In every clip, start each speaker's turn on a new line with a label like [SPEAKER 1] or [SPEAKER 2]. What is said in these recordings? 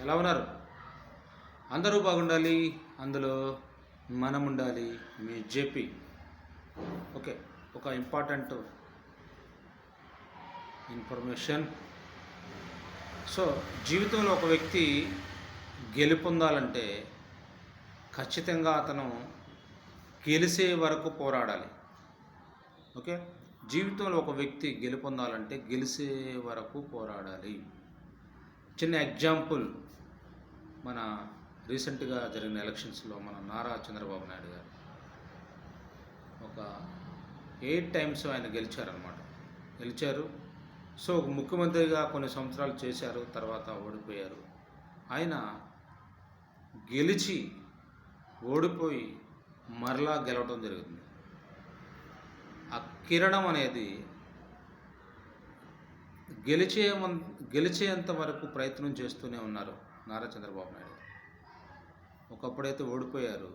[SPEAKER 1] ఎలా ఉన్నారు? అందరూ బాగుండాలి, అందులో మనం ఉండాలి. మీ జేపీ. ఓకే, ఒక ఇంపార్టెంట్ ఇన్ఫర్మేషన్. సో జీవితంలో ఒక వ్యక్తి గెలుపొందాలంటే ఖచ్చితంగా అతను గెలిసే వరకు పోరాడాలి. ఓకే, జీవితంలో ఒక వ్యక్తి గెలుపొందాలంటే గెలిసే వరకు పోరాడాలి. చిన్న ఎగ్జాంపుల్, మన రీసెంట్గా జరిగిన ఎలక్షన్స్లో మన నారా చంద్రబాబు నాయుడు గారు ఒక 8 టైమ్స్ ఆయన గెలిచారు. సో ఒక ముఖ్యమంత్రిగా కొన్ని సంవత్సరాలు చేశారు, తర్వాత ఓడిపోయారు. ఆయన గెలిచి ఓడిపోయి మరలా గెలవడం జరుగుతుంది. ఆ కిరణం అనేది గెలిచేంత వరకు ప్రయత్నం చేస్తూనే ఉన్నారు నారా చంద్రబాబు నాయుడు. ఒకప్పుడైతే ఓడిపోయారు,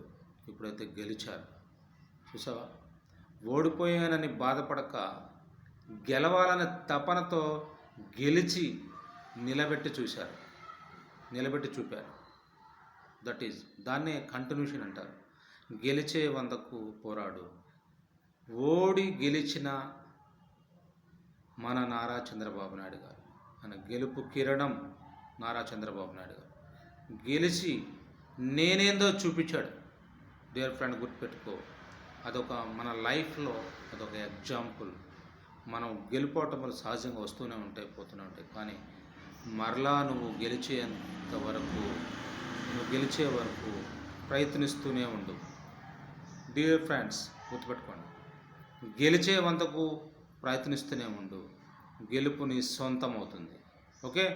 [SPEAKER 1] ఇప్పుడైతే గెలిచారు. చూసావా? ఓడిపోయానని బాధపడక గెలవాలనే తపనతో గెలిచి నిలబెట్టి చూపారు. దట్ ఈజ్, దాన్నే కంటిన్యూషన్ అంటారు. గెలిచే వందకు పోరాడు. ఓడి గెలిచిన మన నారా చంద్రబాబు నాయుడు గారు, మన గెలుపు కిరణం నారా చంద్రబాబు నాయుడు గారు గెలిచి నేనేందో చూపించాడు. డియర్ ఫ్రెండ్, గుర్తుపెట్టుకో, అదొక మన లైఫ్లో అదొక ఎగ్జాంపుల్. మనం గెలుపోవటములు సహజంగా వస్తూనే ఉంటాయి, పోతూనే ఉంటాయి. కానీ మరలా నువ్వు గెలిచే వరకు ప్రయత్నిస్తూనే ఉండు. డియర్ ఫ్రెండ్స్, గుర్తుపెట్టుకోండి, గెలిచే వంతకు ప్రయత్నిస్తూనే ఉండు. గెలుపు నీ సొంతం అవుతుంది. ఓకే.